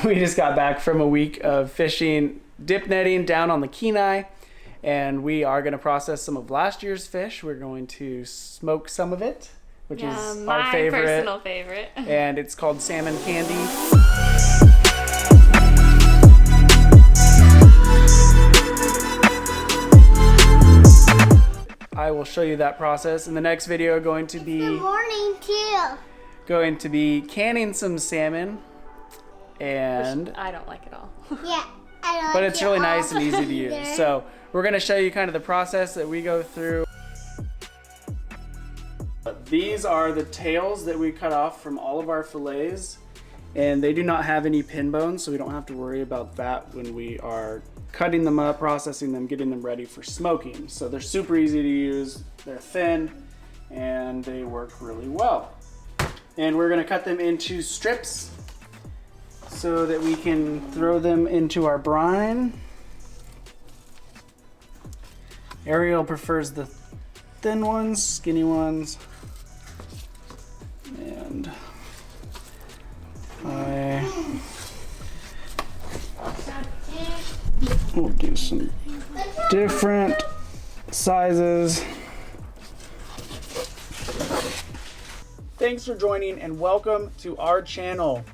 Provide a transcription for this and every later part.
We just got back from a week of fishing, dip netting down on the Kenai, and we are going to process some of last year's fish. We're going to smoke some of it, which is our favorite. My personal favorite. And it's called salmon candy. I will show you that process in the next video. Going to be canning some salmon, and which I don't like at all. Yeah, I don't. But it's really nice and easy to use. So we're going to show you kind of the process that we go through. These are the tails that we cut off from all of our fillets, and they do not have any pin bones, so we don't have to worry about that when we are cutting them up, processing them, getting them ready for smoking. So they're super easy to use, they're thin, and they work really well. And we're gonna cut them into strips so that we can throw them into our brine. Ariel prefers the thin ones, skinny ones, and we'll do some different sizes. Thanks for joining and welcome to our channel.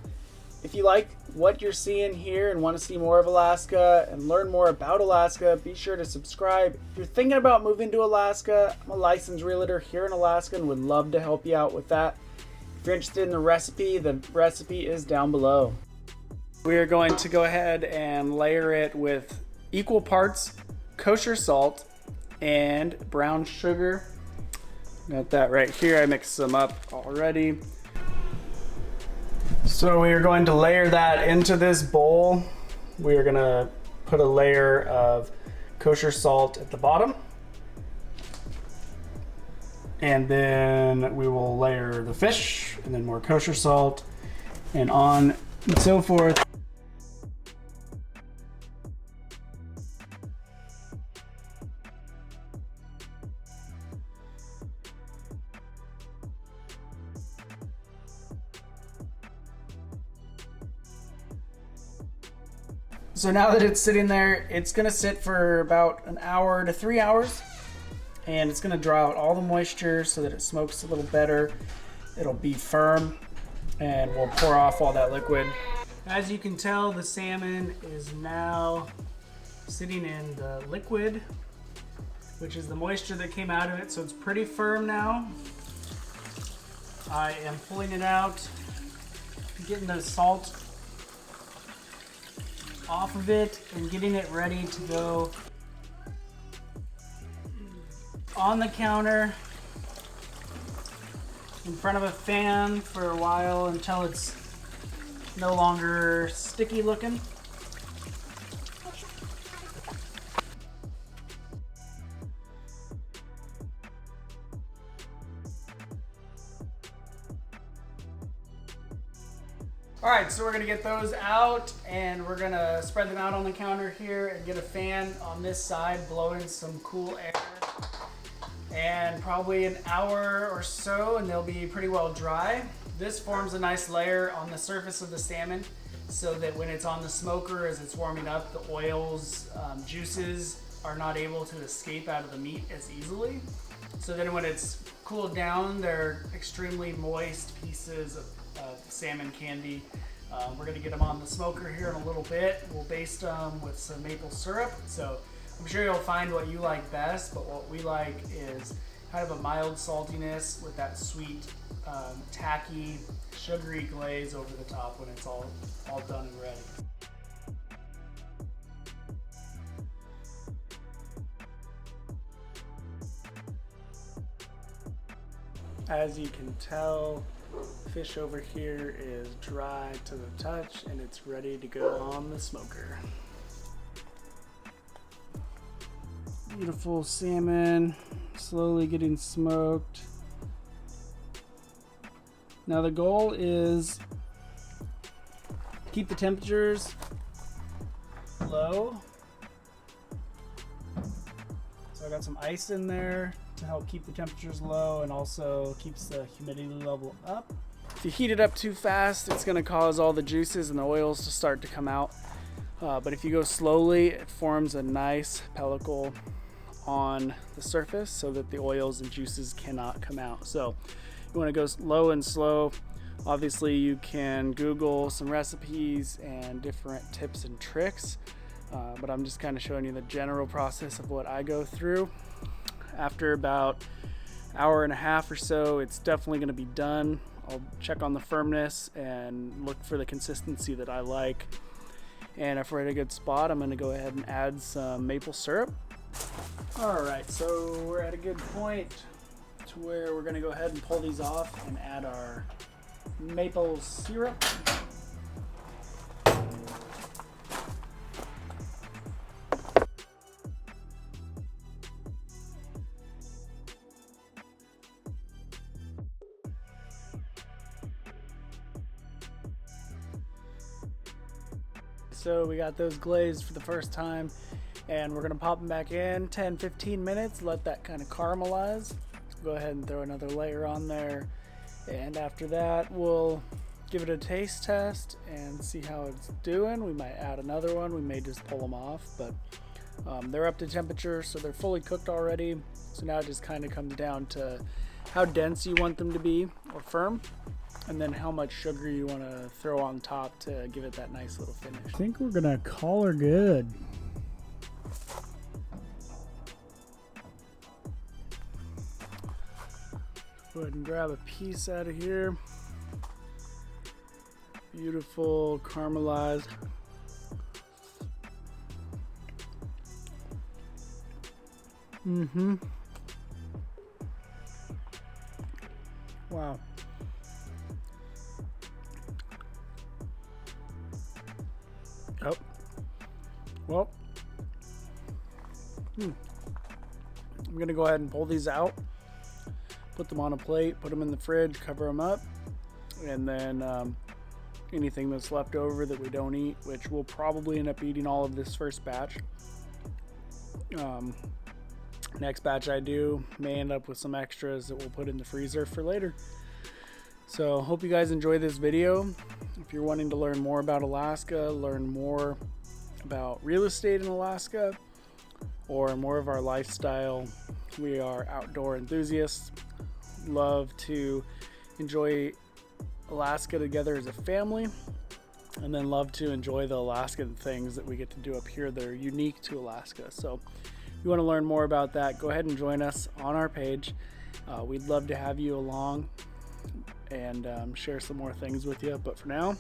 If you like what you're seeing here and want to see more of Alaska and learn more about Alaska, be sure to subscribe. If you're thinking about moving to Alaska, I'm a licensed realtor here in Alaska and would love to help you out with that. If you're interested in the recipe is down below. We are going to go ahead and layer it with equal parts kosher salt and brown sugar. Got that right here. I mixed them up already. So we are going to layer that into this bowl. We are going to put a layer of kosher salt at the bottom. And then we will layer the fish and then more kosher salt and on and so forth. So now that it's sitting there, it's gonna sit for about an hour to 3 hours, and it's gonna draw out all the moisture so that it smokes a little better. It'll be firm, and we'll pour off all that liquid. As you can tell, the salmon is now sitting in the liquid, which is the moisture that came out of it, so it's pretty firm now. I am pulling it out, getting the salt off of it and getting it ready to go on the counter in front of a fan for a while until it's no longer sticky looking. All right, so we're gonna get those out and we're gonna spread them out on the counter here and get a fan on this side blowing some cool air. And probably an hour or so and they'll be pretty well dry. This forms a nice layer on the surface of the salmon so that when it's on the smoker as it's warming up, the oils, juices are not able to escape out of the meat as easily. So then when it's cooled down, they're extremely moist pieces of salmon candy. We're gonna get them on the smoker here in a little bit. We'll baste them with some maple syrup. So I'm sure you'll find what you like best, but what we like is kind of a mild saltiness with that sweet, tacky, sugary glaze over the top when it's all done and ready. As you can tell, fish over here is dry to the touch and it's ready to go on the smoker. Beautiful salmon, slowly getting smoked. Now the goal is keep the temperatures low. So I got some ice in there to help keep the temperatures low and also keeps the humidity level up. If you heat it up too fast, it's going to cause all the juices and the oils to start to come out. But if you go slowly, it forms a nice pellicle on the surface so that the oils and juices cannot come out. So you want to go low and slow. Obviously, you can Google some recipes and different tips and tricks, but I'm just kind of showing you the general process of what I go through. After about hour and a half or so, it's definitely going to be done. I'll check on the firmness and look for the consistency that I like. And if we're at a good spot, I'm going to go ahead and add some maple syrup. All right, so we're at a good point to where we're going to go ahead and pull these off and add our maple syrup. So we got those glazed for the first time, and we're gonna pop them back in 10-15 minutes, let that kind of caramelize. Go ahead and throw another layer on there, and after that we'll give it a taste test and see how it's doing. We might add another one, we may just pull them off, but they're up to temperature, so they're fully cooked already. So now it just kind of comes down to how dense you want them to be or firm, and then how much sugar you want to throw on top to give it that nice little finish. I think we're gonna call her good. Go ahead and grab a piece out of here. Beautiful caramelized. Wow. Oh. Well. I'm gonna go ahead and pull these out, put them on a plate, put them in the fridge, cover them up, and then anything that's left over that we don't eat, which we'll probably end up eating all of this first batch. Next batch I do may end up with some extras that we'll put in the freezer for later. So hope you guys enjoy this video. If you're wanting to learn more about Alaska, learn more about real estate in Alaska, or more of our lifestyle, we are outdoor enthusiasts, love to enjoy Alaska together as a family, and then love to enjoy the Alaskan things that we get to do up here that are unique to Alaska. So if you want to learn more about that, go ahead and join us on our page. We'd love to have you along and share some more things with you. But for now,